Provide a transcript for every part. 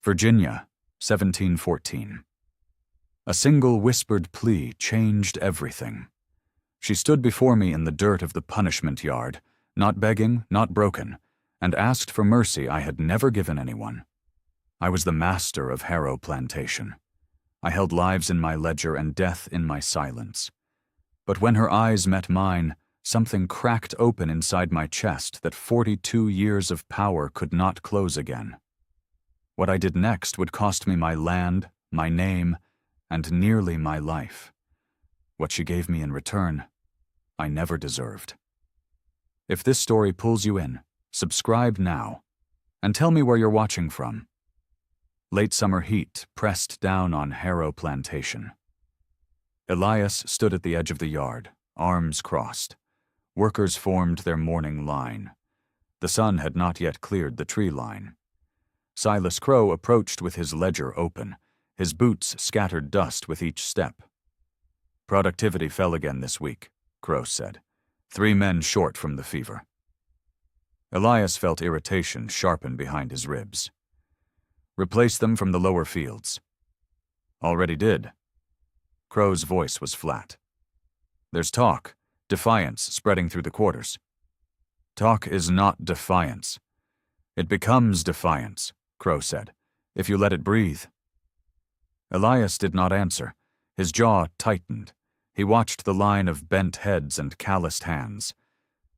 Virginia, 1714. A single whispered plea changed everything. She stood before me in the dirt of the punishment yard, not begging, not broken, and asked for mercy I had never given anyone. I was the master of Harrow Plantation. I held lives in my ledger and death in my silence. But when her eyes met mine, something cracked open inside my chest that 42 years of power could not close again. What I did next would cost me my land, my name, and nearly my life. What she gave me in return, I never deserved. If this story pulls you in, subscribe now, and tell me where you're watching from. Late summer heat pressed down on Harrow Plantation. Elias stood at the edge of the yard, arms crossed. Workers formed their morning line. The sun had not yet cleared the tree line. Silas Crow approached with his ledger open. His boots scattered dust with each step. "Productivity fell again this week," Crow said. 3 men short from the fever. Elias felt irritation sharpen behind his ribs. "Replace them from the lower fields." "Already did." Crow's voice was flat. "There's talk, defiance spreading through the quarters." "Talk is not defiance. It becomes defiance," Crow said, "if you let it breathe." Elias did not answer. His jaw tightened. He watched the line of bent heads and calloused hands.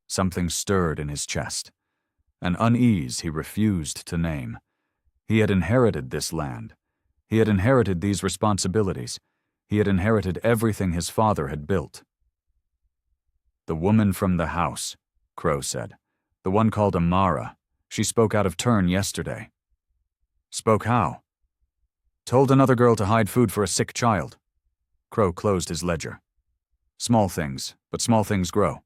Something stirred in his chest. An unease he refused to name. He had inherited this land. He had inherited these responsibilities. He had inherited everything his father had built. "The woman from the house," Crow said. "The one called Amara. She spoke out of turn yesterday." "Spoke how?" "Told another girl to hide food for a sick child." Crow closed his ledger. "Small things, but small things grow."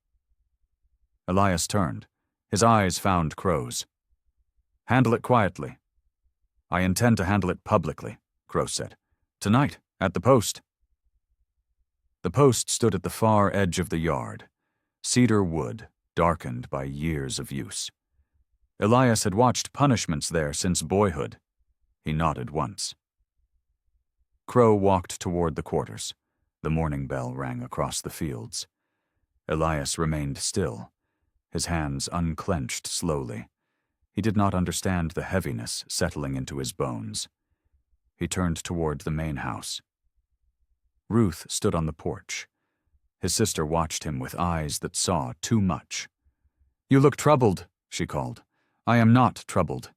Elias turned. His eyes found Crow's. "Handle it quietly." "I intend to handle it publicly," Crow said. "Tonight, at the post." The post stood at the far edge of the yard. Cedar wood, darkened by years of use. Elias had watched punishments there since boyhood. He nodded once. Crow walked toward the quarters. The morning bell rang across the fields. Elias remained still, his hands unclenched slowly. He did not understand the heaviness settling into his bones. He turned toward the main house. Ruth stood on the porch. His sister watched him with eyes that saw too much. "You look troubled," she called. "I am not troubled."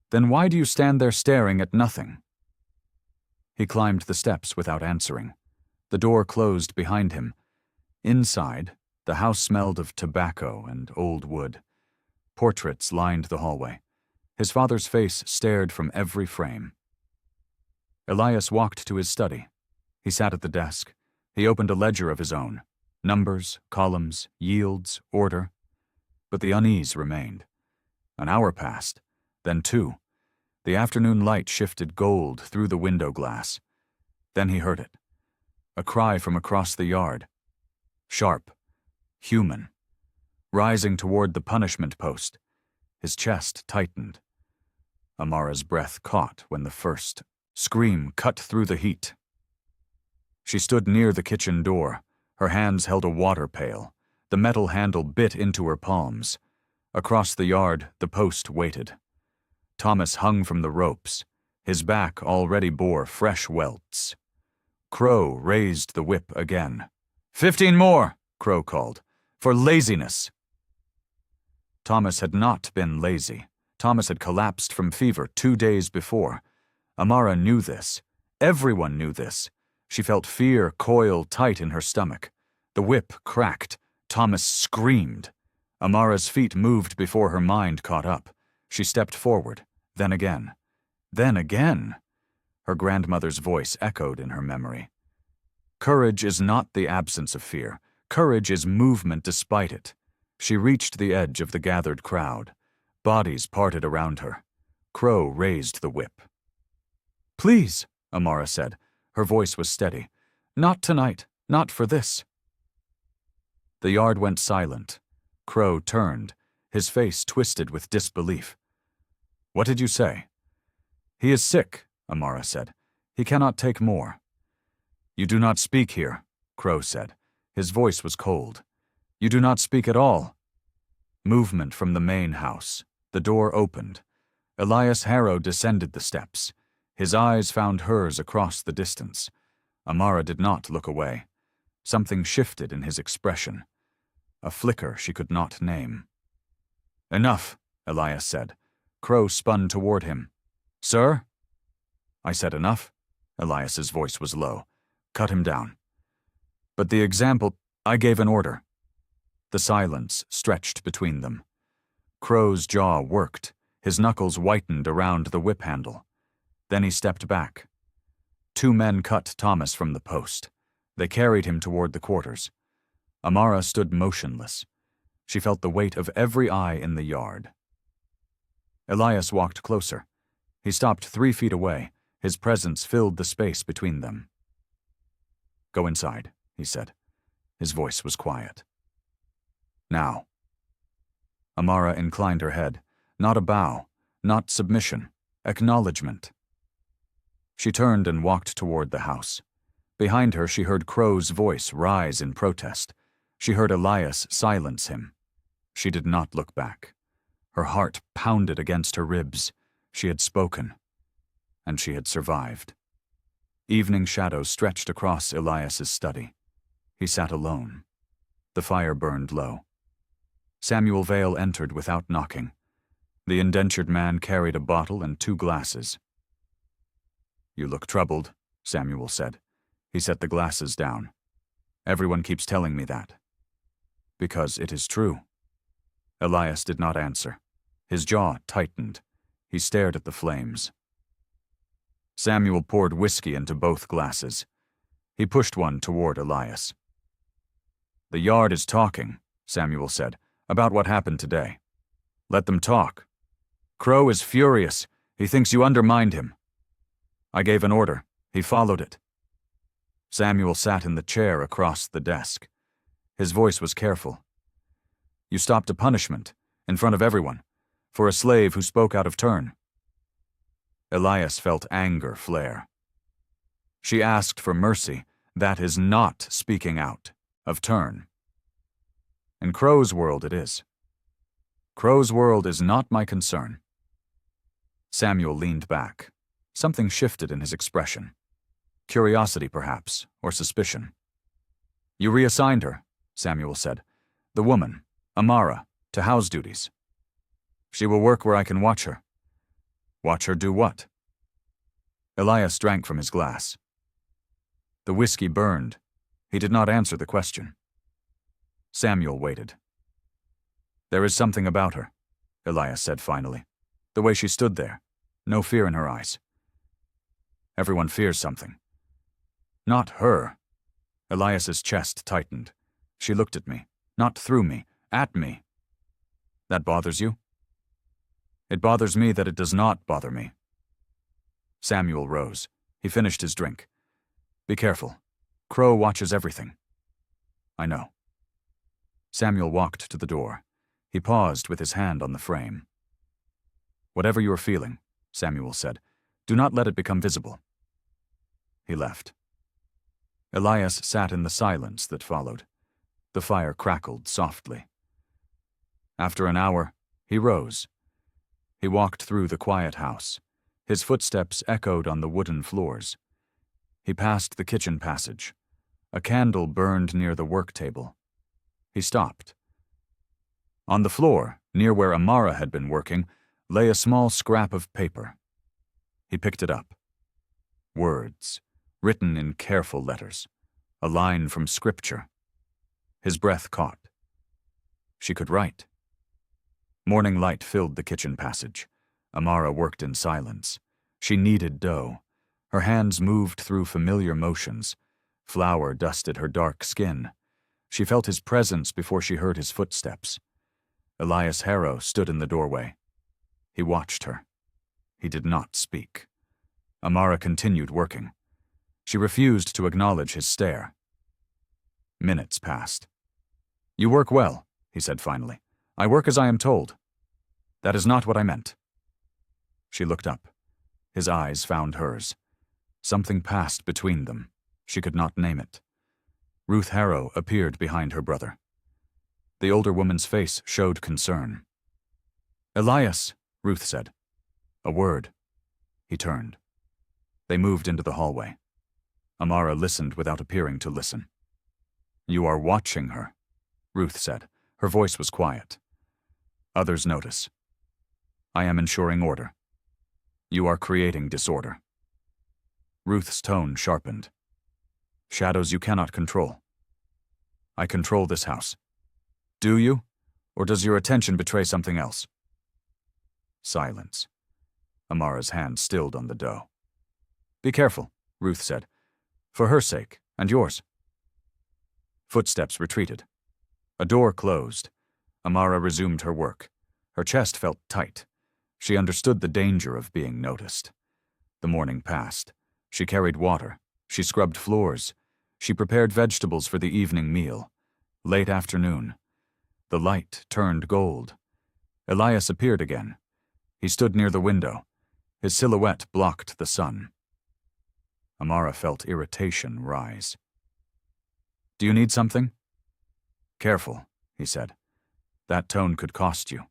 "Then why do you stand there staring at nothing?" He climbed the steps without answering. The door closed behind him. Inside, the house smelled of tobacco and old wood. Portraits lined the hallway. His father's face stared from every frame. Elias walked to his study. He sat at the desk. He opened a ledger of his own. Numbers, columns, yields, order. But the unease remained. An hour passed, then 2. The afternoon light shifted gold through the window glass. Then he heard it. A cry from across the yard. Sharp. Human. Rising toward the punishment post. His chest tightened. Amara's breath caught when the first scream cut through the heat. She stood near the kitchen door. Her hands held a water pail. The metal handle bit into her palms. Across the yard, the post waited. Thomas hung from the ropes. His back already bore fresh welts. Crow raised the whip again. 15 more, Crow called, for laziness. Thomas had not been lazy. Thomas had collapsed from fever 2 days before. Amara knew this. Everyone knew this. She felt fear coil tight in her stomach. The whip cracked. Thomas screamed. Amara's feet moved before her mind caught up. She stepped forward, then again. Then again. Her grandmother's voice echoed in her memory. Courage is not the absence of fear. Courage is movement despite it. She reached the edge of the gathered crowd. Bodies parted around her. Crow raised the whip. "Please," Amara said. Her voice was steady. "Not tonight. Not for this." The yard went silent. Crow turned, his face twisted with disbelief. "What did you say?" "He is sick," Amara said. "He cannot take more." "You do not speak here," Crow said. His voice was cold. "You do not speak at all." Movement from the main house. The door opened. Elias Harrow descended the steps. His eyes found hers across the distance. Amara did not look away. Something shifted in his expression. A flicker she could not name. "Enough," Elias said. Crow spun toward him. "Sir?" I said enough. Elias's voice was low. "Cut him down." "But the example—" I gave an order. The silence stretched between them. Crow's jaw worked. His knuckles whitened around the whip handle. Then he stepped back. 2 men cut Thomas from the post. They carried him toward the quarters. Amara stood motionless. She felt the weight of every eye in the yard. Elias walked closer. He stopped 3 feet away. His presence filled the space between them. "Go inside," he said. His voice was quiet. "Now." Amara inclined her head. Not a bow, not submission, acknowledgement. She turned and walked toward the house. Behind her, she heard Crow's voice rise in protest. She heard Elias silence him. She did not look back. Her heart pounded against her ribs. She had spoken, and she had survived. Evening shadows stretched across Elias's study. He sat alone. The fire burned low. Samuel Vale entered without knocking. The indentured man carried a bottle and 2 glasses. "You look troubled," Samuel said. He set the glasses down. "Everyone keeps telling me that." "Because it is true." Elias did not answer. His jaw tightened. He stared at the flames. Samuel poured whiskey into both glasses. He pushed one toward Elias. "The yard is talking," Samuel said, "about what happened today. Let them talk. Crow is furious. He thinks you undermined him. I gave an order. He followed it." Samuel sat in the chair across the desk. His voice was careful. "You stopped a punishment, in front of everyone, for a slave who spoke out of turn." Elias felt anger flare. "She asked for mercy. That is not speaking out, of turn. In Crow's world it is. Crow's world is not my concern." Samuel leaned back. Something shifted in his expression. Curiosity, perhaps, or suspicion. "You reassigned her," Samuel said. "The woman, Amara, to house duties. She will work where I can watch her." "Watch her do what?" Elias drank from his glass. The whiskey burned. He did not answer the question. Samuel waited. "There is something about her," Elias said finally. "The way she stood there. No fear in her eyes." "Everyone fears something." "Not her." Elias's chest tightened. "She looked at me. Not through me. At me." "That bothers you?" "It bothers me that it does not bother me." Samuel rose. He finished his drink. "Be careful. Crow watches everything." "I know." Samuel walked to the door. He paused with his hand on the frame. "Whatever you are feeling," Samuel said, "do not let it become visible." He left. Elias sat in the silence that followed. The fire crackled softly. After an hour, he rose. He walked through the quiet house. His footsteps echoed on the wooden floors. He passed the kitchen passage. A candle burned near the work table. He stopped. On the floor, near where Amara had been working, lay a small scrap of paper. He picked it up. Words, written in careful letters. A line from scripture. His breath caught. She could write. Morning light filled the kitchen passage. Amara worked in silence. She kneaded dough. Her hands moved through familiar motions. Flour dusted her dark skin. She felt his presence before she heard his footsteps. Elias Harrow stood in the doorway. He watched her. He did not speak. Amara continued working. She refused to acknowledge his stare. Minutes passed. "You work well," he said finally. "I work as I am told." "That is not what I meant." She looked up. His eyes found hers. Something passed between them. She could not name it. Ruth Harrow appeared behind her brother. The older woman's face showed concern. "Elias," Ruth said. "A word." He turned. They moved into the hallway. Amara listened without appearing to listen. "You are watching her," Ruth said. Her voice was quiet. "Others notice. I am ensuring order. You are creating disorder." Ruth's tone sharpened. "Shadows you cannot control. I control this house. Do you? Or does your attention betray something else?" Silence. Amara's hand stilled on the dough. "Be careful," Ruth said. "For her sake, and yours." Footsteps retreated. A door closed. Amara resumed her work. Her chest felt tight. She understood the danger of being noticed. The morning passed. She carried water. She scrubbed floors. She prepared vegetables for the evening meal. Late afternoon. The light turned gold. Elias appeared again. He stood near the window. His silhouette blocked the sun. Amara felt irritation rise. "Do you need something?" "Careful," he said. "That tone could cost you."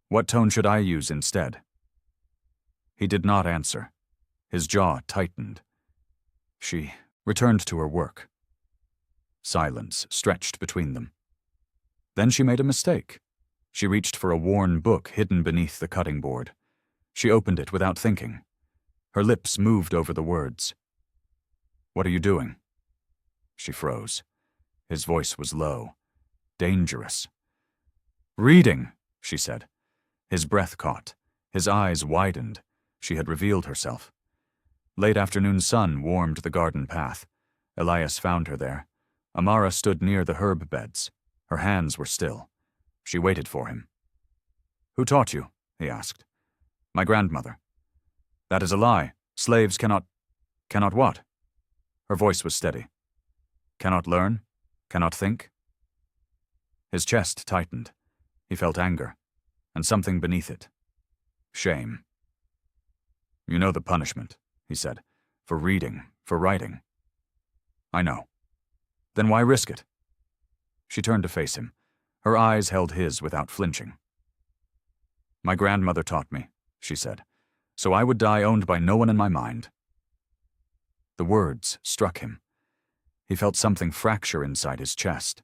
"What tone should I use instead?" He did not answer. His jaw tightened. She returned to her work. Silence stretched between them. Then she made a mistake. She reached for a worn book hidden beneath the cutting board. She opened it without thinking. Her lips moved over the words. "What are you doing?" She froze. His voice was low. Dangerous. "Reading," she said. His breath caught. His eyes widened. She had revealed herself. Late afternoon sun warmed the garden path. Elias found her there. Amara stood near the herb beds. Her hands were still. She waited for him. "Who taught you?" he asked. "My grandmother." "That is a lie. Slaves cannot what?" Her voice was steady. "Cannot learn? Cannot think?" His chest tightened. He felt anger, and something beneath it. Shame. "You know the punishment," he said, "for reading, for writing." "I know." "Then why risk it?" She turned to face him. Her eyes held his without flinching. "My grandmother taught me," she said, "so I would die owned by no one in my mind." The words struck him. He felt something fracture inside his chest.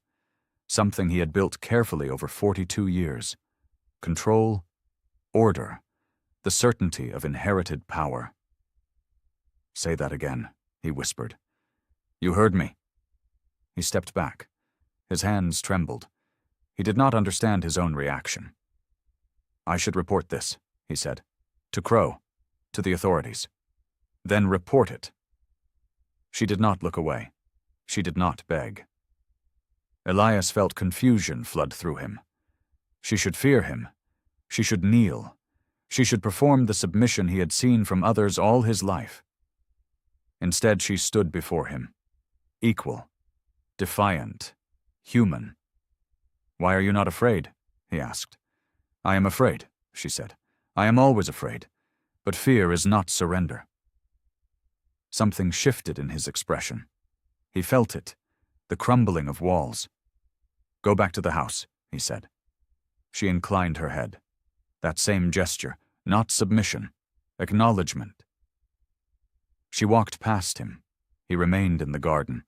Something he had built carefully over 42 years. Control, order, the certainty of inherited power. "Say that again," he whispered. "You heard me." He stepped back. His hands trembled. He did not understand his own reaction. "I should report this," he said. "To Crow, to the authorities. Then report it." She did not look away. She did not beg. Elias felt confusion flood through him. She should fear him. She should kneel. She should perform the submission he had seen from others all his life. Instead, she stood before him. Equal. Defiant. Human. "Why are you not afraid?" he asked. "I am afraid," she said. "I am always afraid. But fear is not surrender." Something shifted in his expression. He felt it, the crumbling of walls. "Go back to the house," he said. She inclined her head. That same gesture, not submission, acknowledgement. She walked past him. He remained in the garden.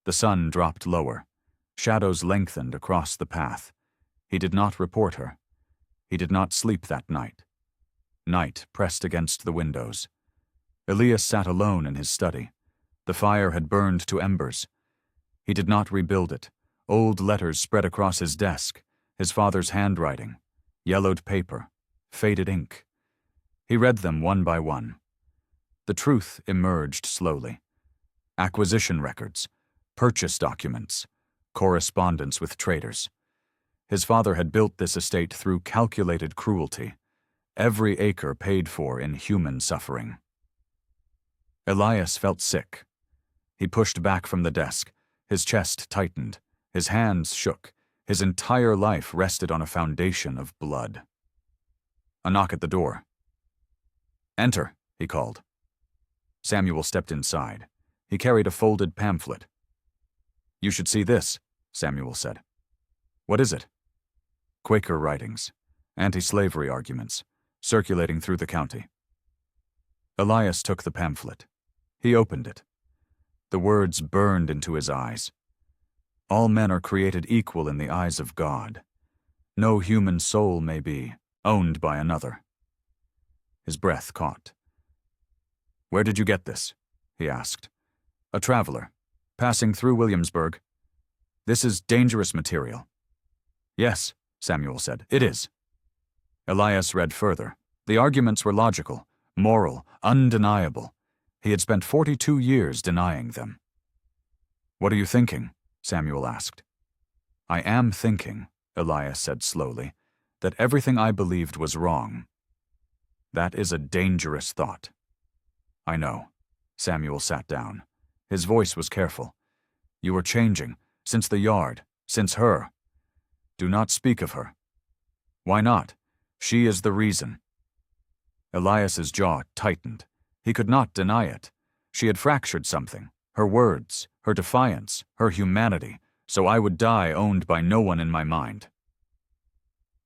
The sun dropped lower. Shadows lengthened across the path. He did not report her. He did not sleep that night. Night pressed against the windows. Elias sat alone in his study. The fire had burned to embers. He did not rebuild it. Old letters spread across his desk, his father's handwriting, yellowed paper, faded ink. He read them one by one. The truth emerged slowly. Acquisition records, purchase documents, correspondence with traders. His father had built this estate through calculated cruelty, every acre paid for in human suffering. Elias felt sick. He pushed back from the desk. His chest tightened. His hands shook. His entire life rested on a foundation of blood. A knock at the door. Enter, he called. Samuel stepped inside. He carried a folded pamphlet. You should see this, Samuel said. What is it? Quaker writings, anti-slavery arguments, circulating through the county. Elias took the pamphlet. He opened it. The words burned into his eyes. All men are created equal in the eyes of God. No human soul may be owned by another. His breath caught. Where did you get this? He asked. A traveler, passing through Williamsburg. This is dangerous material. Yes, Samuel said, it is. Elias read further. The arguments were logical, moral, undeniable. He had spent 42 years denying them. What are you thinking? Samuel asked. I am thinking, Elias said slowly, that everything I believed was wrong. That is a dangerous thought. I know. Samuel sat down. His voice was careful. You are changing, since the yard, since her. Do not speak of her. Why not? She is the reason. Elias's jaw tightened. He could not deny it. She had fractured something. Her words, her defiance, her humanity, so I would die owned by no one in my mind.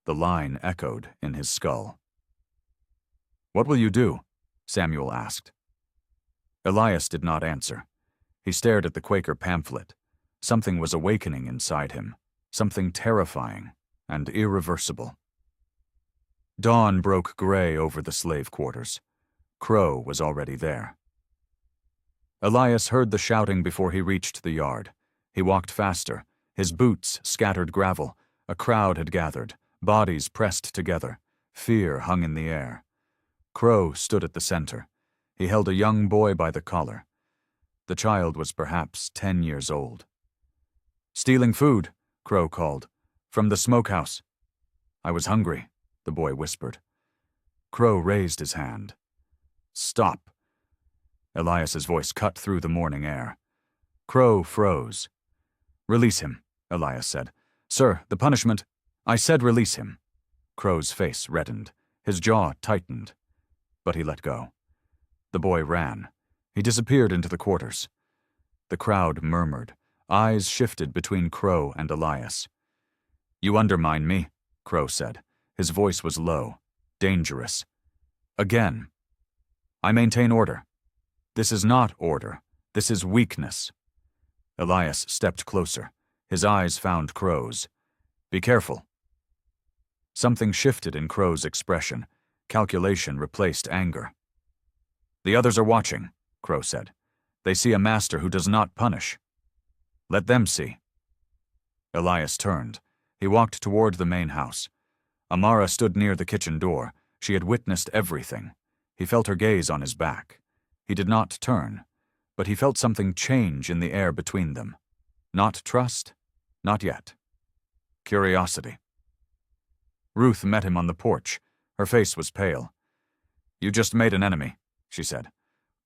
The line echoed in his skull. What will you do? Samuel asked. Elias did not answer. He stared at the Quaker pamphlet. Something was awakening inside him, something terrifying and irreversible. Dawn broke gray over the slave quarters. Crow was already there. Elias heard the shouting before he reached the yard. He walked faster. His boots scattered gravel. A crowd had gathered, bodies pressed together. Fear hung in the air. Crow stood at the center. He held a young boy by the collar. The child was perhaps 10 years old. Stealing food, Crow called. From the smokehouse. I was hungry, the boy whispered. Crow raised his hand. Stop. Elias's voice cut through the morning air. Crow froze. Release him, Elias said. Sir, the punishment. I said release him. Crow's face reddened. His jaw tightened. But he let go. The boy ran. He disappeared into the quarters. The crowd murmured. Eyes shifted between Crow and Elias. You undermine me, Crow said. His voice was low, dangerous. Again. I maintain order. This is not order. This is weakness. Elias stepped closer. His eyes found Crow's. Be careful. Something shifted in Crow's expression. Calculation replaced anger. The others are watching, Crow said. They see a master who does not punish. Let them see. Elias turned. He walked toward the main house. Amara stood near the kitchen door. She had witnessed everything. He felt her gaze on his back. He did not turn, but he felt something change in the air between them. Not trust, not yet. Curiosity. Ruth met him on the porch. Her face was pale. You just made an enemy, she said.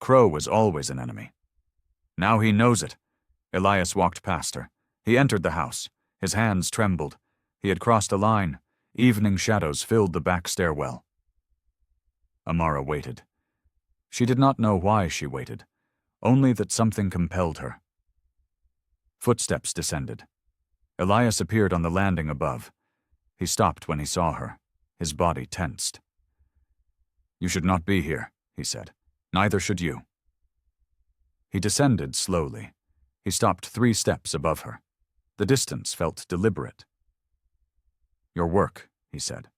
Crow was always an enemy. Now he knows it. Elias walked past her. He entered the house. His hands trembled. He had crossed a line. Evening shadows filled the back stairwell. Amara waited. She did not know why she waited, only that something compelled her. Footsteps descended. Elias appeared on the landing above. He stopped when he saw her. His body tensed. You should not be here, he said. Neither should you. He descended slowly. He stopped 3 steps above her. The distance felt deliberate. Your work, he said.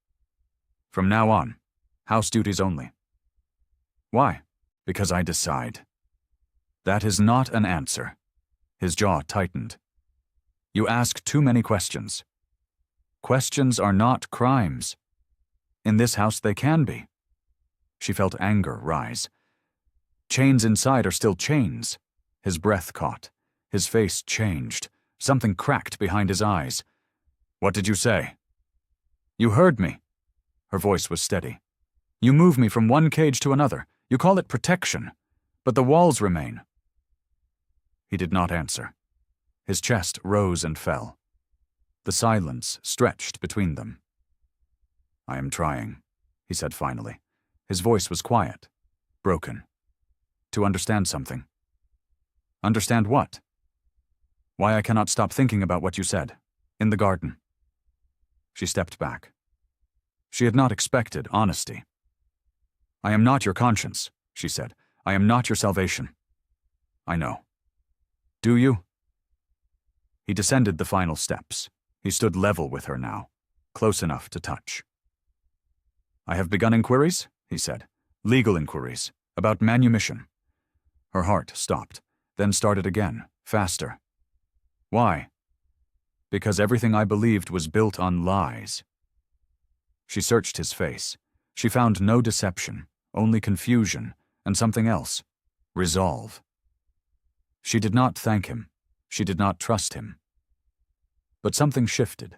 From now on, house duties only. Why? Because I decide. That is not an answer. His jaw tightened. You ask too many questions. Questions are not crimes. In this house they can be. She felt anger rise. Chains inside are still chains. His breath caught. His face changed. Something cracked behind his eyes. What did you say? You heard me. Her voice was steady. You move me from one cage to another. You call it protection, but the walls remain. He did not answer. His chest rose and fell. The silence stretched between them. I am trying, he said finally. His voice was quiet, broken. To understand something. Understand what? Why I cannot stop thinking about what you said. In the garden. She stepped back. She had not expected honesty. I am not your conscience, she said. I am not your salvation. I know. Do you? He descended the final steps. He stood level with her now, close enough to touch. I have begun inquiries, he said. Legal inquiries, about manumission. Her heart stopped, then started again, faster. Why? Because everything I believed was built on lies. She searched his face. She found no deception, only confusion, and something else. Resolve. She did not thank him. She did not trust him. But something shifted.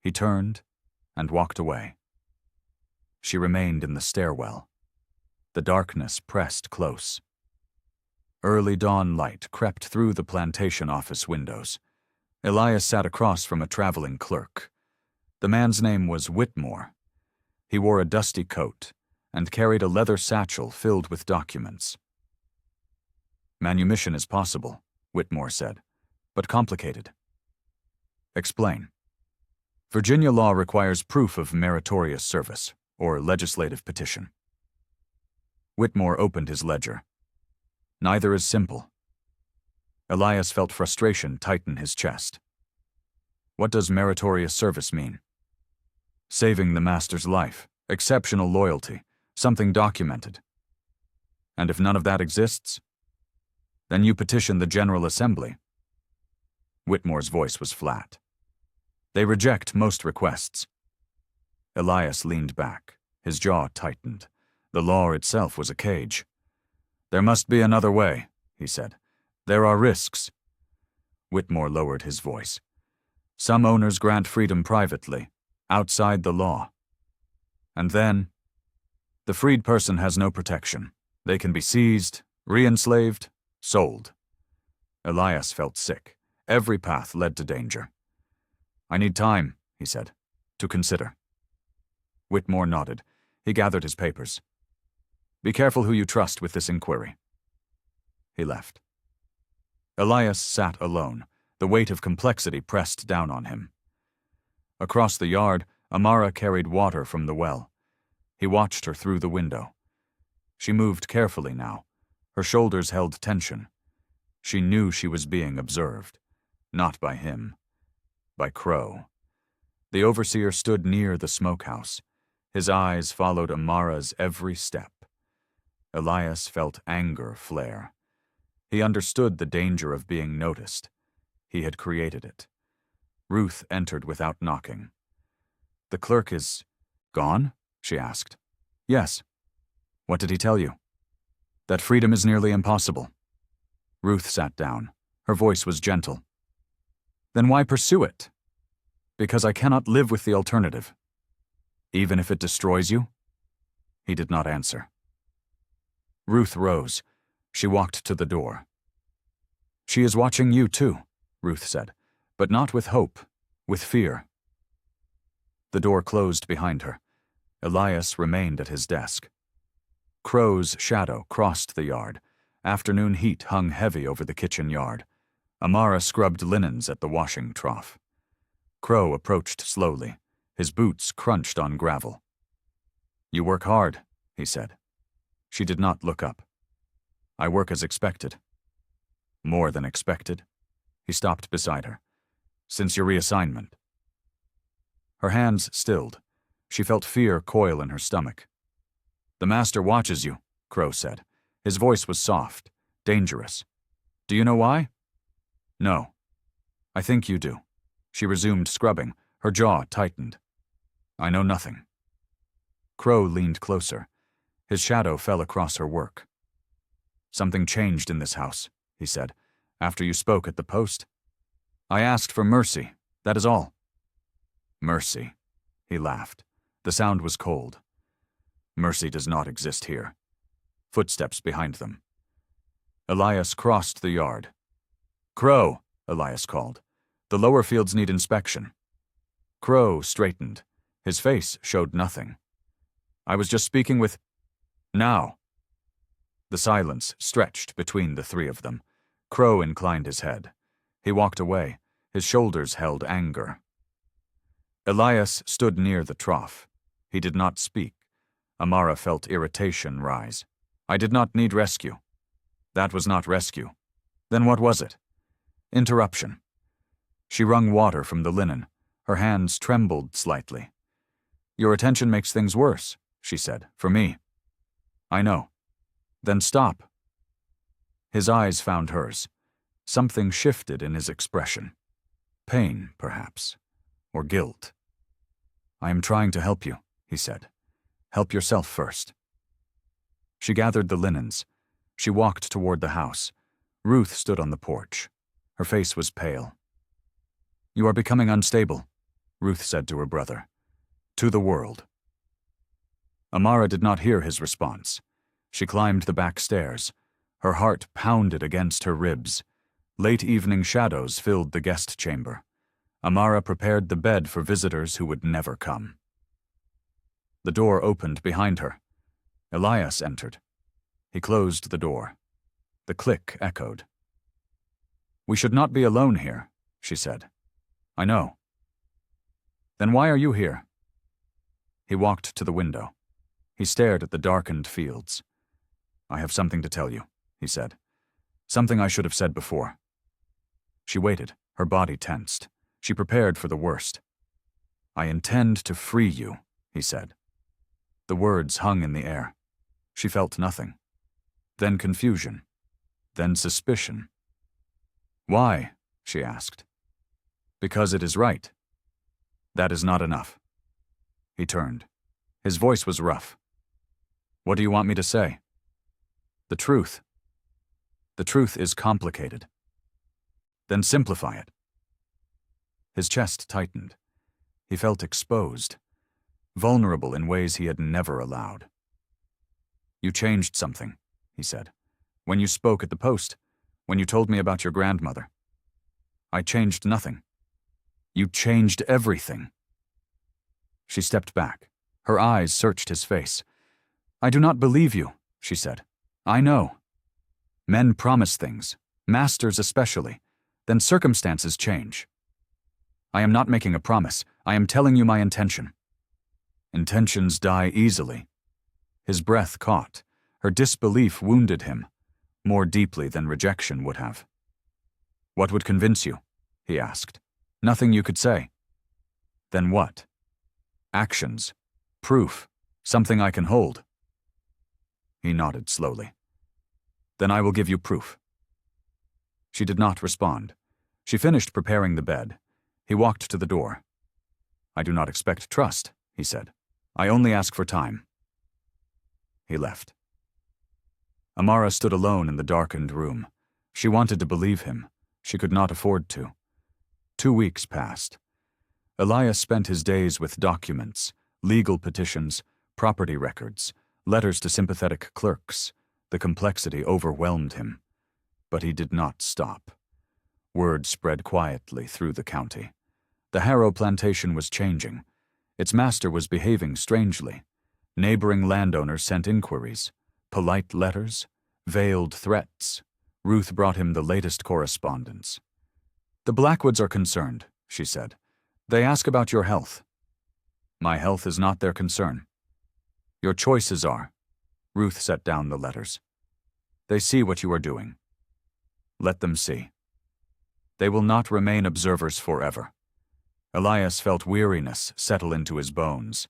He turned and walked away. She remained in the stairwell. The darkness pressed close. Early dawn light crept through the plantation office windows. Elias sat across from a traveling clerk. The man's name was Whitmore. He wore a dusty coat and carried a leather satchel filled with documents. Manumission is possible, Whitmore said, but complicated. Explain. Virginia law requires proof of meritorious service, or legislative petition. Whitmore opened his ledger. Neither is simple. Elias felt frustration tighten his chest. What does meritorious service mean? Saving the master's life, exceptional loyalty, something documented. And if none of that exists, then you petition the General Assembly. Whitmore's voice was flat. They reject most requests. Elias leaned back, his jaw tightened. The law itself was a cage. There must be another way, he said. There are risks. Whitmore lowered his voice. Some owners grant freedom privately, outside the law. And then, the freed person has no protection. They can be seized, re-enslaved, sold. Elias felt sick. Every path led to danger. I need time, he said, to consider. Whitmore nodded. He gathered his papers. Be careful who you trust with this inquiry. He left. Elias sat alone, the weight of complexity pressed down on him. Across the yard, Amara carried water from the well. He watched her through the window. She moved carefully now. Her shoulders held tension. She knew she was being observed. Not by him. By Crow. The overseer stood near the smokehouse. His eyes followed Amara's every step. Elias felt anger flare. He understood the danger of being noticed. He had created it. Ruth entered without knocking. The clerk is gone? She asked. Yes. What did he tell you? That freedom is nearly impossible. Ruth sat down. Her voice was gentle. Then why pursue it? Because I cannot live with the alternative. Even if it destroys you? He did not answer. Ruth rose. She walked to the door. She is watching you too, Ruth said, but not with hope, with fear. The door closed behind her. Elias remained at his desk. Crow's shadow crossed the yard. Afternoon heat hung heavy over the kitchen yard. Amara scrubbed linens at the washing trough. Crow approached slowly. His boots crunched on gravel. You work hard, he said. She did not look up. I work as expected. More than expected. He stopped beside her. Since your reassignment. Her hands stilled. She felt fear coil in her stomach. The master watches you, Crow said. His voice was soft, dangerous. Do you know why? No. I think you do. She resumed scrubbing. Her jaw tightened. I know nothing. Crow leaned closer. His shadow fell across her work. Something changed in this house, he said, after you spoke at the post. I asked for mercy, that is all. Mercy, he laughed. The sound was cold. Mercy does not exist here. Footsteps behind them. Elias crossed the yard. Crow, Elias called. The lower fields need inspection. Crow straightened. His face showed nothing. I was just speaking with... Now. The silence stretched between the three of them. Crow inclined his head. He walked away, his shoulders held anger. Elias stood near the trough. He did not speak. Amara felt irritation rise. I did not need rescue. That was not rescue. Then what was it? Interruption. She wrung water from the linen. Her hands trembled slightly. Your attention makes things worse, she said, for me. I know. Then stop. His eyes found hers. Something shifted in his expression. Pain, perhaps, or guilt. I am trying to help you, he said. Help yourself first. She gathered the linens. She walked toward the house. Ruth stood on the porch. Her face was pale. You are becoming unstable, Ruth said to her brother. To the world. Amara did not hear his response. She climbed the back stairs. Her heart pounded against her ribs. Late evening shadows filled the guest chamber. Amara prepared the bed for visitors who would never come. The door opened behind her. Elias entered. He closed the door. The click echoed. We should not be alone here, she said. I know. Then why are you here? He walked to the window. He stared at the darkened fields. I have something to tell you, he said. Something I should have said before. She waited, her body tensed. She prepared for the worst. I intend to free you, he said. The words hung in the air. She felt nothing. Then confusion. Then suspicion. Why? She asked. Because it is right. That is not enough. He turned. His voice was rough. What do you want me to say? The truth. The truth is complicated. Then simplify it. His chest tightened. He felt exposed, vulnerable in ways he had never allowed. You changed something, he said. When you spoke at the post, when you told me about your grandmother. I changed nothing. You changed everything. She stepped back. Her eyes searched his face. I do not believe you, she said. I know. Men promise things, masters especially. Then circumstances change. I am not making a promise. I am telling you my intention. Intentions die easily. His breath caught. Her disbelief wounded him, more deeply than rejection would have. What would convince you? He asked. Nothing you could say. Then what? Actions. Proof. Something I can hold. He nodded slowly. Then I will give you proof. She did not respond. She finished preparing the bed. He walked to the door. I do not expect trust, he said. I only ask for time. He left. Amara stood alone in the darkened room. She wanted to believe him. She could not afford to. 2 weeks passed. Elias spent his days with documents, legal petitions, property records, letters to sympathetic clerks. The complexity overwhelmed him. But he did not stop. Word spread quietly through the county. The Harrow plantation was changing. Its master was behaving strangely. Neighboring landowners sent inquiries, polite letters, veiled threats. Ruth brought him the latest correspondence. The Blackwoods are concerned, she said. They ask about your health. My health is not their concern. Your choices are. Ruth set down the letters. They see what you are doing. Let them see. They will not remain observers forever. Elias felt weariness settle into his bones.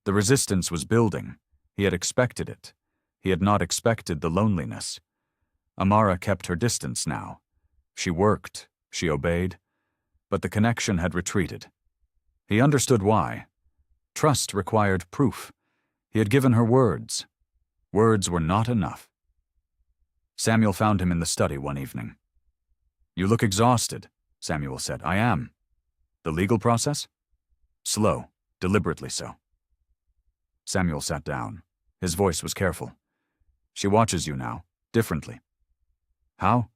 The resistance was building. He had expected it. He had not expected the loneliness. Amara kept her distance now. She worked, she obeyed, but the connection had retreated. He understood why. Trust required proof. He had given her words. Words were not enough. Samuel found him in the study one evening. You look exhausted, Samuel said. I am. The legal process? Slow, deliberately so. Samuel sat down. His voice was careful. She watches you now, differently. How?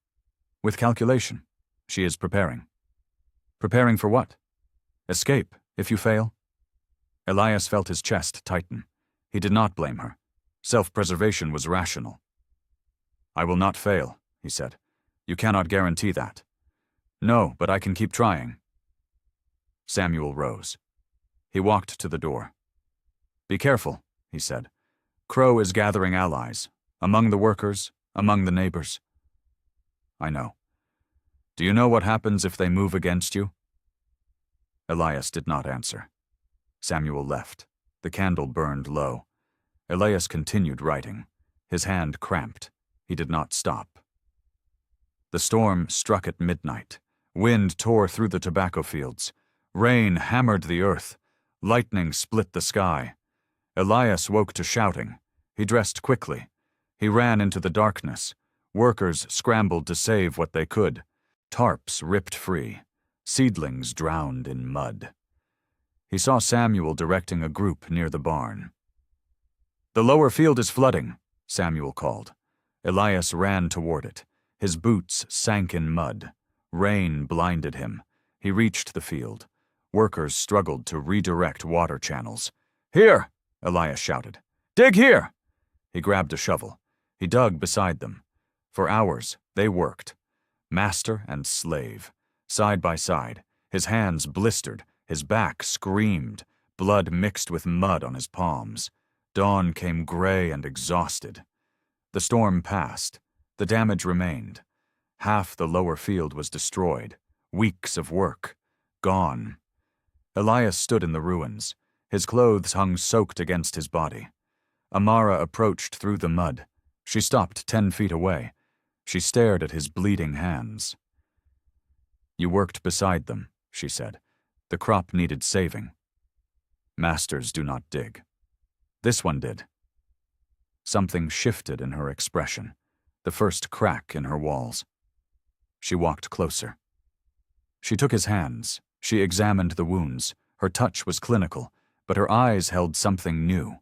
With calculation. She is preparing. Preparing for what? Escape, if you fail. Elias felt his chest tighten. He did not blame her. Self-preservation was rational. I will not fail, he said. You cannot guarantee that. No, but I can keep trying. Samuel rose. He walked to the door. Be careful, he said. Crow is gathering allies, among the workers, among the neighbors. I know. Do you know what happens if they move against you? Elias did not answer. Samuel left. The candle burned low. Elias continued writing. His hand cramped. He did not stop. The storm struck at midnight. Wind tore through the tobacco fields. Rain hammered the earth. Lightning split the sky. Elias woke to shouting. He dressed quickly. He ran into the darkness. Workers scrambled to save what they could. Tarps ripped free. Seedlings drowned in mud. He saw Samuel directing a group near the barn. The lower field is flooding, Samuel called. Elias ran toward it. His boots sank in mud. Rain blinded him. He reached the field. Workers struggled to redirect water channels. Here, Elias shouted. Dig here! He grabbed a shovel. He dug beside them. For hours, they worked. Master and slave, side by side. His hands blistered. His back screamed. Blood mixed with mud on his palms. Dawn came gray and exhausted. The storm passed. The damage remained. Half the lower field was destroyed. Weeks of work. Gone. Elias stood in the ruins. His clothes hung soaked against his body. Amara approached through the mud. She stopped 10 feet away. She stared at his bleeding hands. You worked beside them, she said. The crop needed saving. Masters do not dig. This one did. Something shifted in her expression, the first crack in her walls. She walked closer. She took his hands. She examined the wounds. Her touch was clinical, but her eyes held something new.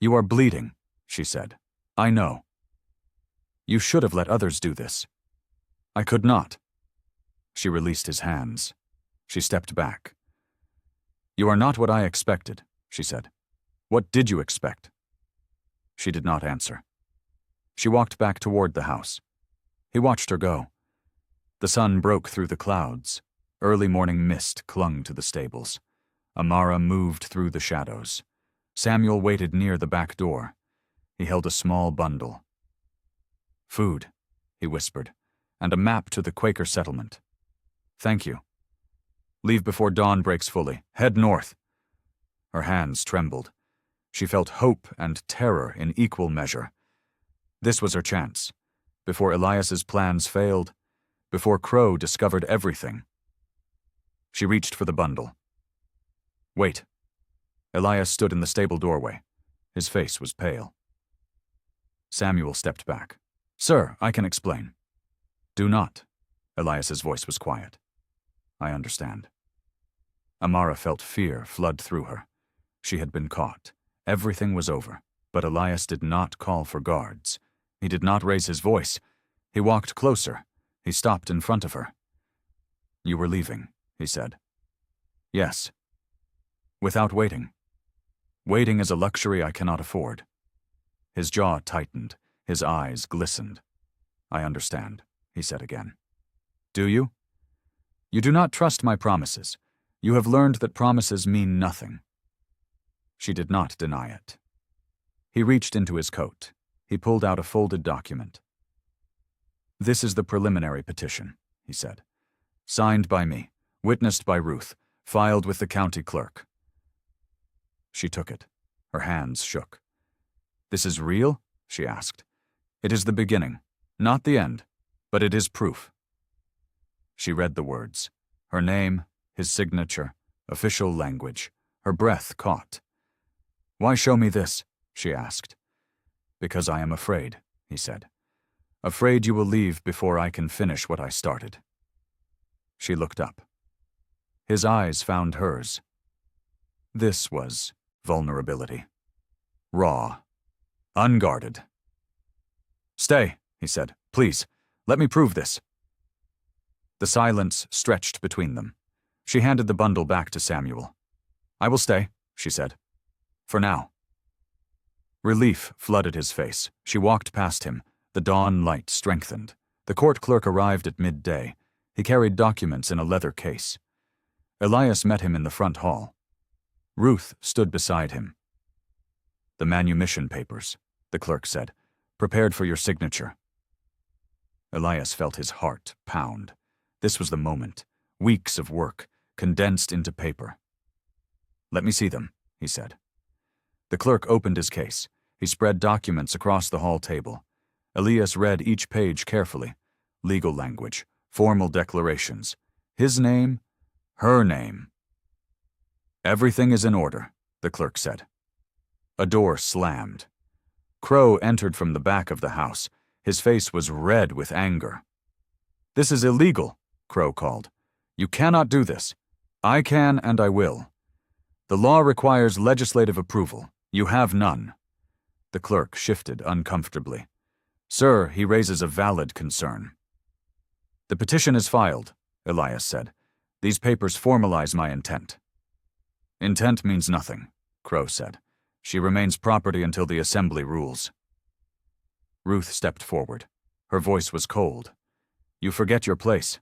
You are bleeding, she said. I know. You should have let others do this. I could not. She released his hands. She stepped back. You are not what I expected, she said. What did you expect? She did not answer. She walked back toward the house. He watched her go. The sun broke through the clouds. Early morning mist clung to the stables. Amara moved through the shadows. Samuel waited near the back door. He held a small bundle. Food, he whispered, and a map to the Quaker settlement. Thank you. Leave before dawn breaks fully. Head north. Her hands trembled. She felt hope and terror in equal measure. This was her chance. Before Elias's plans failed, before Crow discovered everything. She reached for the bundle. Wait. Elias stood in the stable doorway. His face was pale. Samuel stepped back. Sir, I can explain. Do not. Elias's voice was quiet. I understand. Amara felt fear flood through her. She had been caught. Everything was over. But Elias did not call for guards. He did not raise his voice. He walked closer. He stopped in front of her. You were leaving, he said. Yes. Without waiting. Waiting is a luxury I cannot afford. His jaw tightened. His eyes glistened. I understand, he said again. Do you? You do not trust my promises. You have learned that promises mean nothing. She did not deny it. He reached into his coat. He pulled out a folded document. This is the preliminary petition, he said. Signed by me, witnessed by Ruth, filed with the county clerk. She took it. Her hands shook. This is real? She asked. It is the beginning, not the end, but it is proof. She read the words. Her name, his signature, official language. Her breath caught. Why show me this? She asked. Because I am afraid, he said. Afraid you will leave before I can finish what I started. She looked up. His eyes found hers. This was vulnerability. Raw. Unguarded. Stay, he said. Please, let me prove this. The silence stretched between them. She handed the bundle back to Samuel. I will stay, she said. For now. Relief flooded his face. She walked past him. The dawn light strengthened. The court clerk arrived at midday. He carried documents in a leather case. Elias met him in the front hall. Ruth stood beside him. "The manumission papers," the clerk said, "prepared for your signature." Elias felt his heart pound. This was the moment. Weeks of work, condensed into paper. "Let me see them," he said. The clerk opened his case. He spread documents across the hall table. Elias read each page carefully. Legal language, formal declarations. His name, her name. "Everything is in order," the clerk said. A door slammed. Crow entered from the back of the house. His face was red with anger. "This is illegal," Crow called. "You cannot do this. I can and I will. The law requires legislative approval. You have none." The clerk shifted uncomfortably. "Sir, he raises a valid concern." "The petition is filed," Elias said. "These papers formalize my intent." "Intent means nothing," Crow said. "She remains property until the assembly rules." Ruth stepped forward. Her voice was cold. "You forget your place.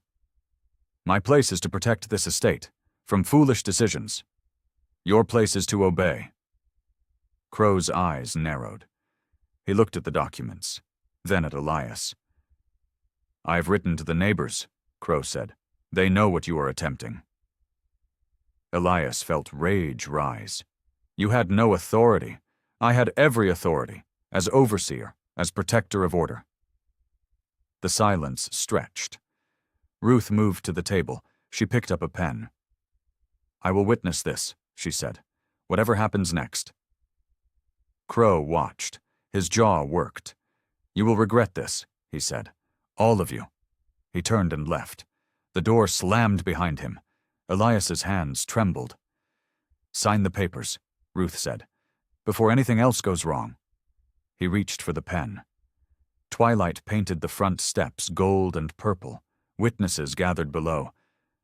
My place is to protect this estate from foolish decisions. Your place is to obey." Crow's eyes narrowed. He looked at the documents, then at Elias. "I have written to the neighbors," Crow said. "They know what you are attempting." Elias felt rage rise. "You had no authority. I had every authority, as overseer, as protector of order." The silence stretched. Ruth moved to the table. She picked up a pen. "I will witness this," she said. "Whatever happens next." Crow watched. His jaw worked. "You will regret this," he said. "All of you." He turned and left. The door slammed behind him. Elias's hands trembled. "Sign the papers," Ruth said, "before anything else goes wrong." He reached for the pen. Twilight painted the front steps gold and purple. Witnesses gathered below.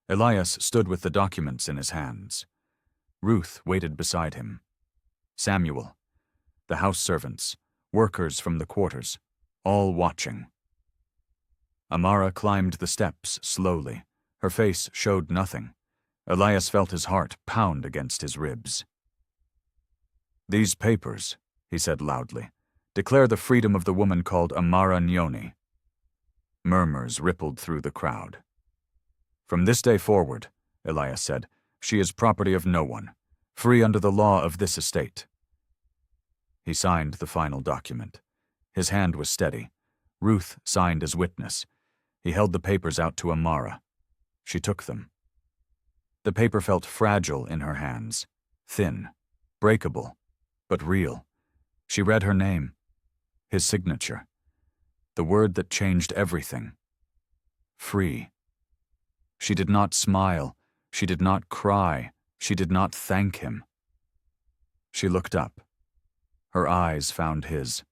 Elias stood with the documents in his hands. Ruth waited beside him. Samuel, the house servants, workers from the quarters, all watching. Amara climbed the steps slowly. Her face showed nothing. Elias felt his heart pound against his ribs. "These papers," he said loudly, "declare the freedom of the woman called Amara Nyoni." Murmurs rippled through the crowd. "From this day forward," Elias said, "she is property of no one, free under the law of this estate." He signed the final document. His hand was steady. Ruth signed as witness. He held the papers out to Amara. She took them. The paper felt fragile in her hands, thin, breakable, but real. She read her name, his signature, the word that changed everything. Free. She did not smile. She did not cry. She did not thank him. She looked up. Her eyes found his.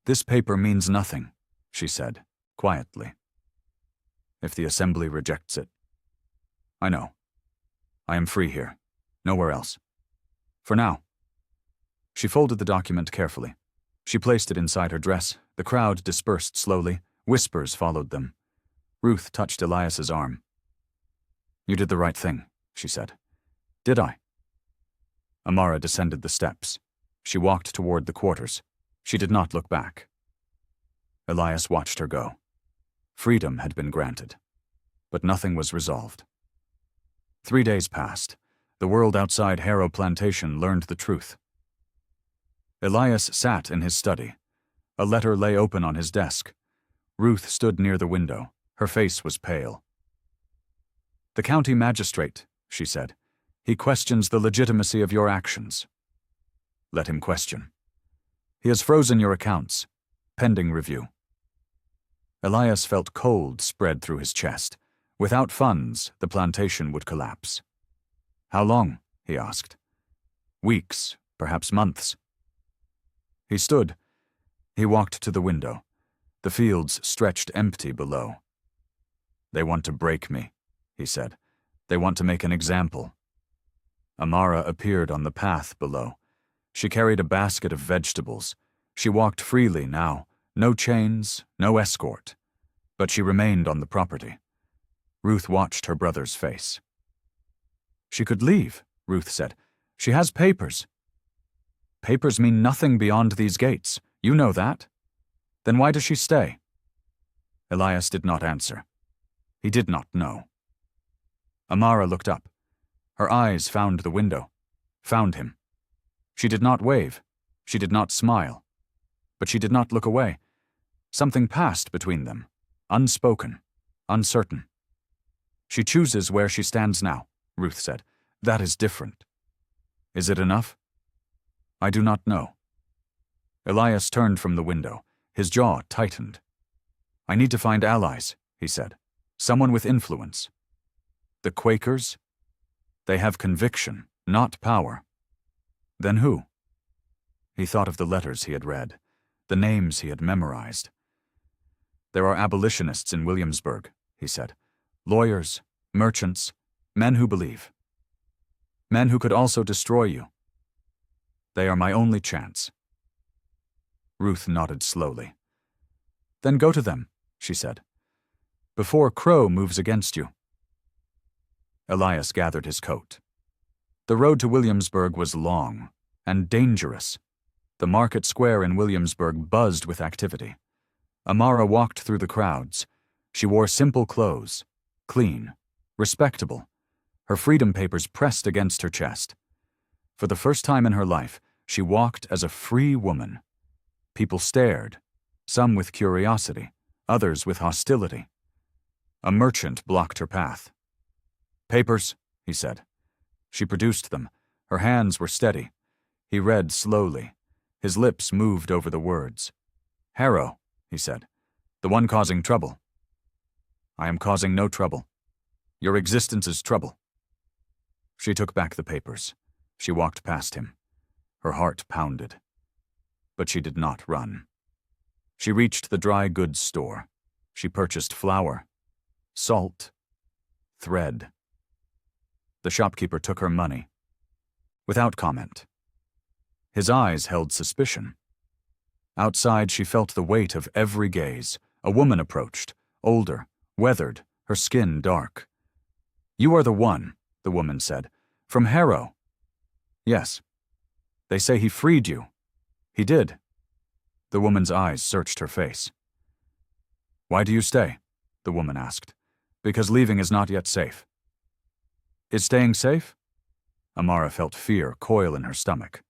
"This paper means nothing," she said, quietly. "If the assembly rejects it. I know. I am free here. Nowhere else. For now." She folded the document carefully. She placed it inside her dress. The crowd dispersed slowly. Whispers followed them. Ruth touched Elias's arm. "You did the right thing," she said. "Did I?" Amara descended the steps. She walked toward the quarters. She did not look back. Elias watched her go. Freedom had been granted, but nothing was resolved. 3 days passed. The world outside Harrow Plantation learned the truth. Elias sat in his study. A letter lay open on his desk. Ruth stood near the window. Her face was pale. "The county magistrate," she said. "He questions the legitimacy of your actions." "Let him question. He has frozen your accounts. Pending review." Elias felt cold spread through his chest. Without funds, the plantation would collapse. "How long?" he asked. "Weeks, perhaps months." He stood. He walked to the window. The fields stretched empty below. "They want to break me," he said. "They want to make an example." Amara appeared on the path below. She carried a basket of vegetables. She walked freely now, No chains, no escort. But she remained on the property. Ruth watched her brother's face. She could leave, Ruth said. She has papers. Papers mean nothing beyond these gates. You know that. Then why does she stay? Elias did not answer. He did not know. Amara looked up. Her eyes found the window, found him. She did not wave. She did not smile. But she did not look away. Something passed between them, unspoken, uncertain. She chooses where she stands now, Ruth said. That is different. Is it enough? I do not know. Elias turned from the window. His jaw tightened. I need to find allies, he said. Someone with influence. The Quakers? They have conviction, not power. Then who? He thought of the letters he had read, the names he had memorized. There are abolitionists in Williamsburg, he said. Lawyers, merchants, men who believe. Men who could also destroy you. They are my only chance. Ruth nodded slowly. Then go to them, she said, before Crow moves against you. Elias gathered his coat. The road to Williamsburg was long and dangerous. The market square in Williamsburg buzzed with activity. Amara walked through the crowds. She wore simple clothes, clean, respectable, her freedom papers pressed against her chest. For the first time in her life, she walked as a free woman. People stared, some with curiosity, others with hostility. A merchant blocked her path. Papers, he said. She produced them. Her hands were steady. He read slowly. His lips moved over the words. Harrow, he said. The one causing trouble. I am causing no trouble. Your existence is trouble. She took back the papers. She walked past him. Her heart pounded. But she did not run. She reached the dry goods store. She purchased flour, salt, thread. The shopkeeper took her money. Without comment. His eyes held suspicion. Outside, she felt the weight of every gaze. A woman approached, older, weathered, her skin dark. You are the one, the woman said. From Harrow. Yes. They say he freed you. He did. The woman's eyes searched her face. Why do you stay? The woman asked. Because leaving is not yet safe. Is staying safe? Amara felt fear coil in her stomach.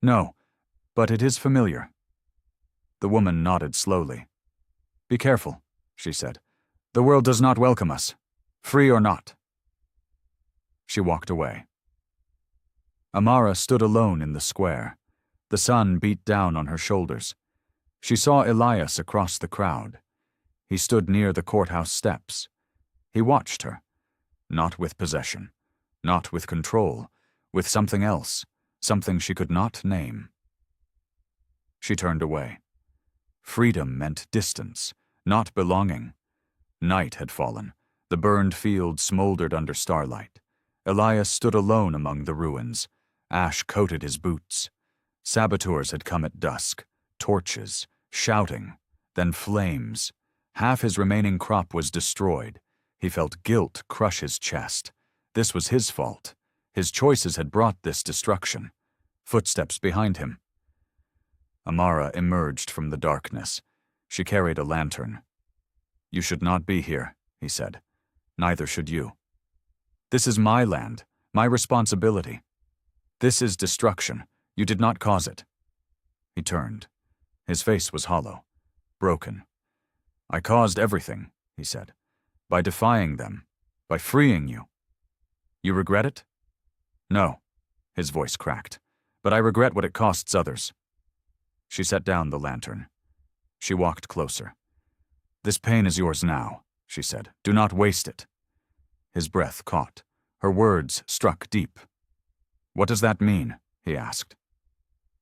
No, but it is familiar. The woman nodded slowly. Be careful, she said. The world does not welcome us, free or not. She walked away. Amara stood alone in the square. The sun beat down on her shoulders. She saw Elias across the crowd. He stood near the courthouse steps. He watched her, not with possession, not with control, with something else, something she could not name. She turned away. Freedom meant distance, not belonging. Night had fallen. The burned field smoldered under starlight. Elias stood alone among the ruins. Ash coated his boots. Saboteurs had come at dusk, torches, shouting, then flames. Half his remaining crop was destroyed. He felt guilt crush his chest. This was his fault. His choices had brought this destruction. Footsteps behind him. Amara emerged from the darkness. She carried a lantern. You should not be here, he said. Neither should you. This is my land, my responsibility. This is destruction. You did not cause it. He turned. His face was hollow, broken. I caused everything, he said, by defying them, by freeing you. You regret it? No, his voice cracked, but I regret what it costs others. She set down the lantern. She walked closer. This pain is yours now, she said. Do not waste it. His breath caught. Her words struck deep. What does that mean? He asked.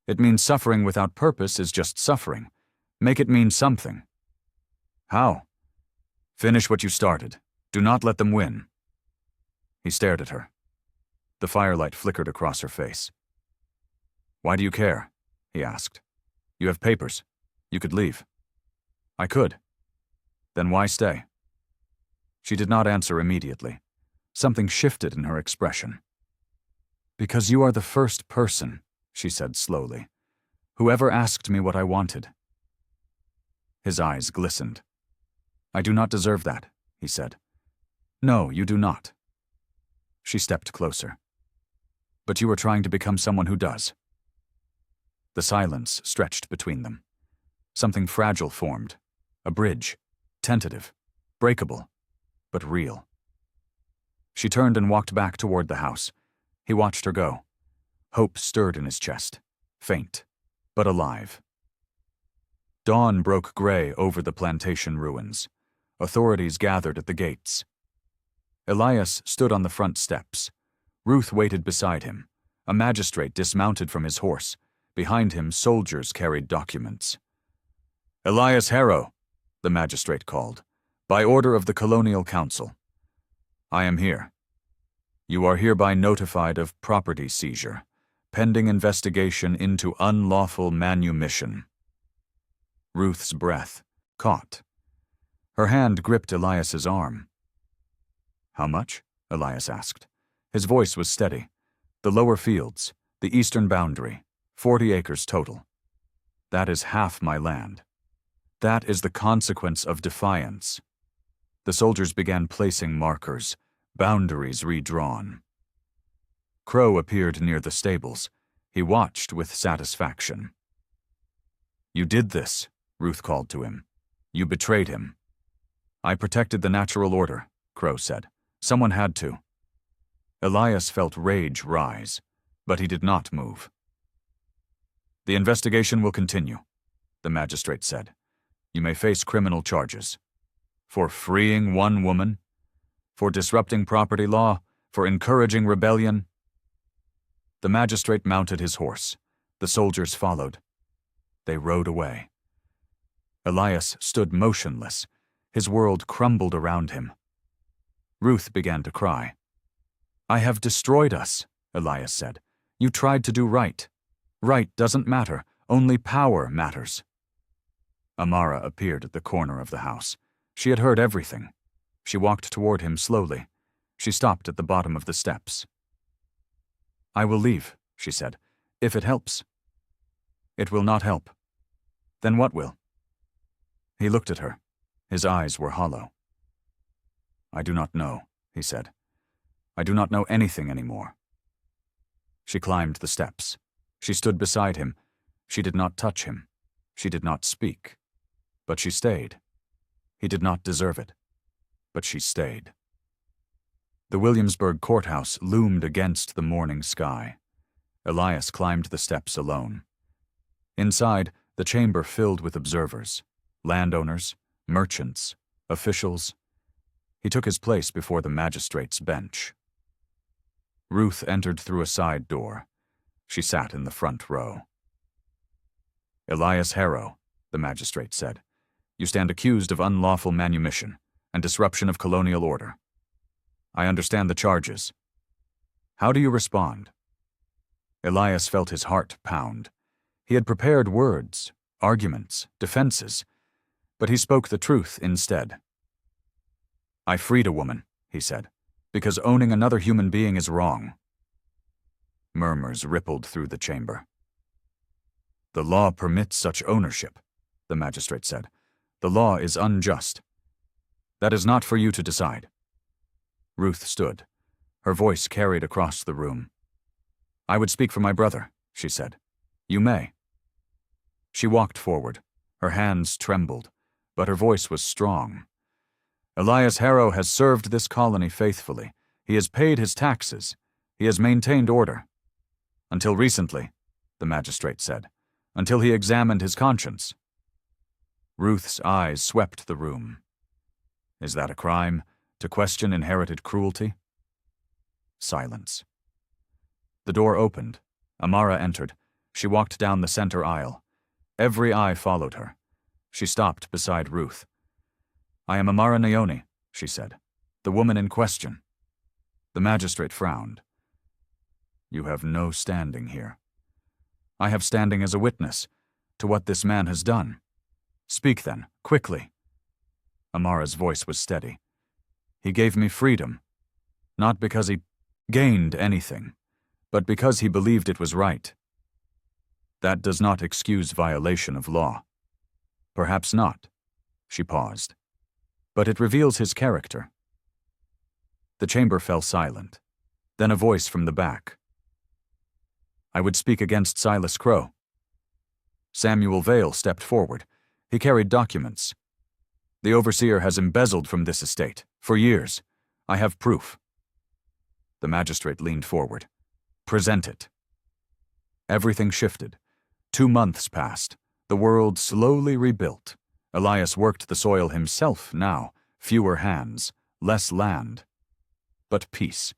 It means suffering without purpose is just suffering. Make it mean something. How? Finish what you started. Do not let them win. He stared at her. The firelight flickered across her face. Why do you care? He asked. You have papers. You could leave. I could. Then why stay? She did not answer immediately. Something shifted in her expression. Because you are the first person, she said slowly, who ever asked me what I wanted. His eyes glistened. I do not deserve that, he said. No, you do not. She stepped closer. But you are trying to become someone who does. The silence stretched between them. Something fragile formed. A bridge. Tentative. Breakable. But real. She turned and walked back toward the house. He watched her go. Hope stirred in his chest. Faint, but alive. Dawn broke gray over the plantation ruins. Authorities gathered at the gates. Elias stood on the front steps. Ruth waited beside him. A magistrate dismounted from his horse. Behind him, soldiers carried documents. Elias Harrow, the magistrate called, by order of the Colonial Council. I am here. You are hereby notified of property seizure, pending investigation into unlawful manumission. Ruth's breath caught. Her hand gripped Elias's arm. How much? Elias asked. His voice was steady. The lower fields, the eastern boundary, 40 acres total. That is half my land. That is the consequence of defiance. The soldiers began placing markers, boundaries redrawn. Crow appeared near the stables. He watched with satisfaction. You did this, Ruth called to him. You betrayed him. I protected the natural order, Crow said. Someone had to. Elias felt rage rise, but he did not move. The investigation will continue, the magistrate said. You may face criminal charges. For freeing one woman? For disrupting property law? For encouraging rebellion? The magistrate mounted his horse. The soldiers followed. They rode away. Elias stood motionless. His world crumbled around him. Ruth began to cry. I have destroyed us, Elias said. You tried to do right. Right doesn't matter. Only power matters. Amara appeared at the corner of the house. She had heard everything. She walked toward him slowly. She stopped at the bottom of the steps. I will leave, she said, if it helps. It will not help. Then what will? He looked at her. His eyes were hollow. I do not know, he said. I do not know anything anymore. She climbed the steps. She stood beside him. She did not touch him. She did not speak. But she stayed. He did not deserve it. But she stayed. The Williamsburg courthouse loomed against the morning sky. Elias climbed the steps alone. Inside, the chamber filled with observers, landowners, merchants, officials. He took his place before the magistrate's bench. Ruth entered through a side door. She sat in the front row. Elias Harrow, the magistrate said, you stand accused of unlawful manumission and disruption of colonial order. I understand the charges. How do you respond? Elias felt his heart pound. He had prepared words, arguments, defenses, but he spoke the truth instead. I freed a woman, he said, because owning another human being is wrong. Murmurs rippled through the chamber. The law permits such ownership, the magistrate said. The law is unjust. That is not for you to decide. Ruth stood. Her voice carried across the room. I would speak for my brother, she said. You may. She walked forward. Her hands trembled, but her voice was strong. Elias Harrow has served this colony faithfully. He has paid his taxes. He has maintained order. Until recently, the magistrate said, until he examined his conscience. Ruth's eyes swept the room. Is that a crime, to question inherited cruelty? Silence. The door opened. Amara entered. She walked down the center aisle. Every eye followed her. She stopped beside Ruth. I am Amara Naoni, she said, the woman in question. The magistrate frowned. You have no standing here. I have standing as a witness to what this man has done. Speak then, quickly. Amara's voice was steady. He gave me freedom, not because he gained anything, but because he believed it was right. That does not excuse violation of law. Perhaps not, she paused, but it reveals his character. The chamber fell silent. Then a voice from the back. I would speak against Silas Crowe. Samuel Vale stepped forward. He carried documents. The overseer has embezzled from this estate, for years. I have proof. The magistrate leaned forward. Present it. Everything shifted. 2 months passed. The world slowly rebuilt. Elias worked the soil himself now. Fewer hands, less land. But peace.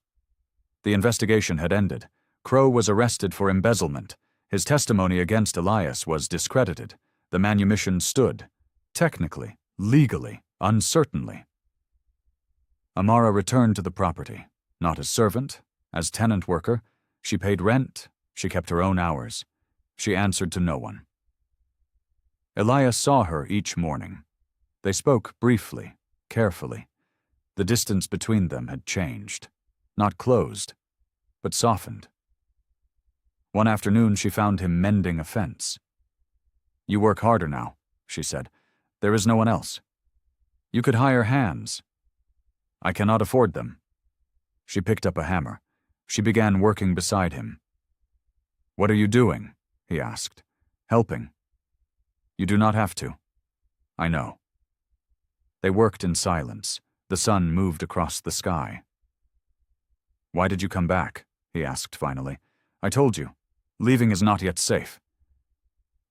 The investigation had ended. Crowe was arrested for embezzlement. His testimony against Elias was discredited. The manumission stood. Technically, legally, uncertainly. Amara returned to the property. Not as servant, as tenant worker. She paid rent. She kept her own hours. She answered to no one. Elias saw her each morning. They spoke briefly, carefully. The distance between them had changed. Not closed, but softened. One afternoon she found him mending a fence. You work harder now, she said. There is no one else. You could hire hands. I cannot afford them. She picked up a hammer. She began working beside him. What are you doing? He asked. Helping. You do not have to. I know. They worked in silence. The sun moved across the sky. Why did you come back? He asked finally. I told you. Leaving is not yet safe.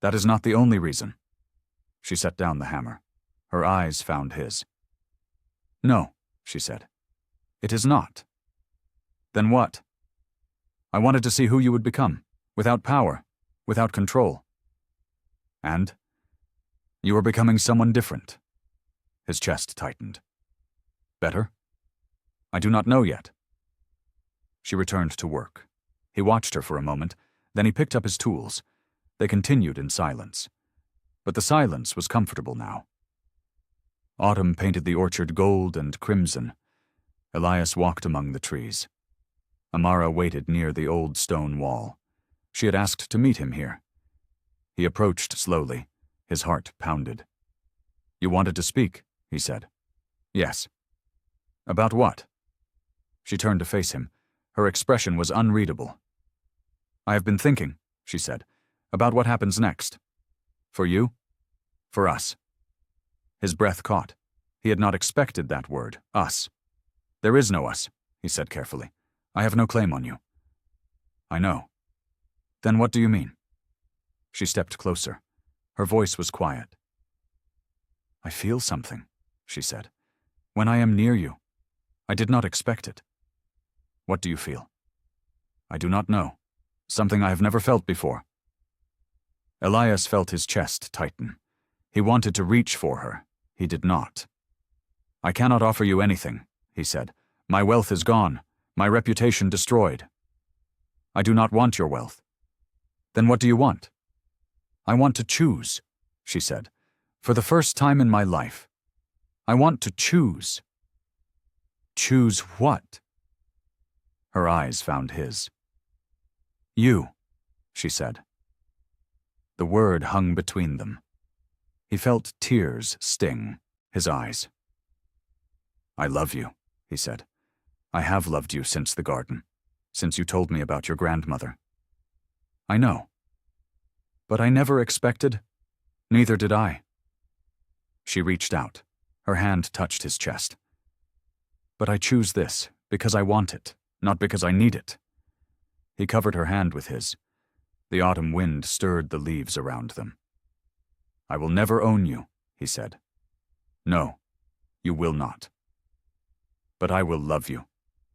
That is not the only reason. She set down the hammer. Her eyes found his. No, she said. It is not. Then what? I wanted to see who you would become, without power, without control. And? You are becoming someone different. His chest tightened. Better? I do not know yet. She returned to work. He watched her for a moment, then he picked up his tools. They continued in silence. But the silence was comfortable now. Autumn painted the orchard gold and crimson. Elias walked among the trees. Amara waited near the old stone wall. She had asked to meet him here. He approached slowly. His heart pounded. You wanted to speak, he said. Yes. About what? She turned to face him. Her expression was unreadable. I have been thinking, she said, about what happens next. For you? For us. His breath caught. He had not expected that word, us. There is no us, he said carefully. I have no claim on you. I know. Then what do you mean? She stepped closer. Her voice was quiet. I feel something, she said. When I am near you. I did not expect it. What do you feel? I do not know. Something I have never felt before. Elias felt his chest tighten. He wanted to reach for her. He did not. I cannot offer you anything, he said. My wealth is gone. My reputation destroyed. I do not want your wealth. Then what do you want? I want to choose, she said. For the first time in my life. I want to choose. Choose what? Her eyes found his. You, she said. The word hung between them. He felt tears sting his eyes. I love you, he said. I have loved you since the garden, since you told me about your grandmother. I know. But I never expected, neither did I. She reached out. Her hand touched his chest. But I choose this because I want it, not because I need it. He covered her hand with his. The autumn wind stirred the leaves around them. I will never own you, he said. No, you will not. But I will love you,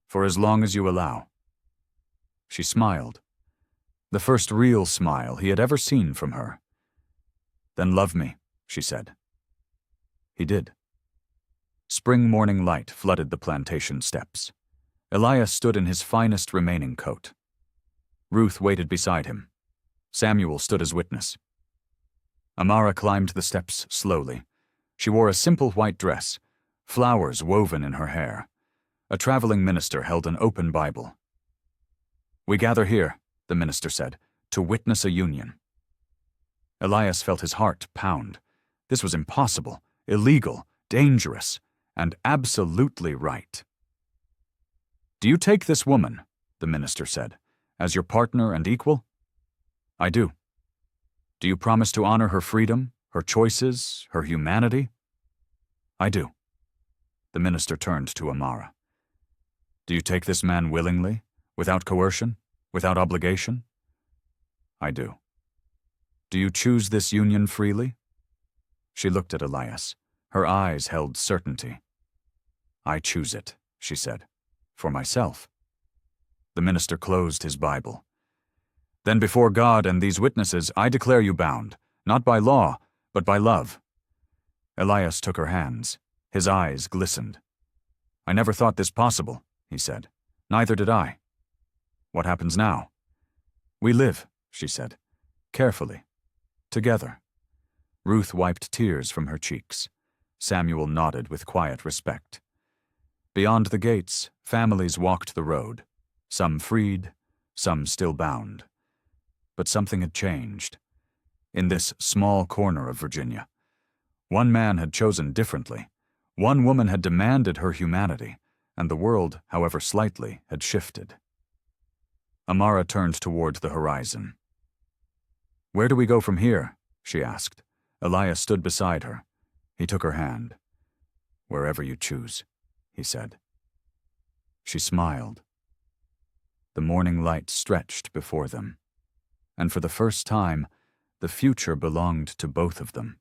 for as long as you allow. She smiled. The first real smile he had ever seen from her. Then love me, she said. He did. Spring morning light flooded the plantation steps. Elias stood in his finest remaining coat. Ruth waited beside him. Samuel stood as witness. Amara climbed the steps slowly. She wore a simple white dress, flowers woven in her hair. A traveling minister held an open Bible. "We gather here," the minister said, "to witness a union." Elias felt his heart pound. This was impossible, illegal, dangerous, and absolutely right. "Do you take this woman," the minister said, "as your partner and equal?" "I do." "Do you promise to honor her freedom, her choices, her humanity?" "I do." The minister turned to Amara. "Do you take this man willingly, without coercion, without obligation?" "I do." "Do you choose this union freely?" She looked at Elias. Her eyes held certainty. "I choose it," she said, "for myself." The minister closed his Bible. "Then before God and these witnesses, I declare you bound, not by law, but by love." Elias took her hands. His eyes glistened. "I never thought this possible," he said. "Neither did I." "What happens now?" "We live," she said, "carefully, together." Ruth wiped tears from her cheeks. Samuel nodded with quiet respect. Beyond the gates, families walked the road, some freed, some still bound. But something had changed. In this small corner of Virginia, one man had chosen differently. One woman had demanded her humanity, and the world, however slightly, had shifted. Amara turned toward the horizon. "Where do we go from here?" she asked. Elias stood beside her. He took her hand. "Wherever you choose," he said. She smiled. The morning light stretched before them, and for the first time, the future belonged to both of them.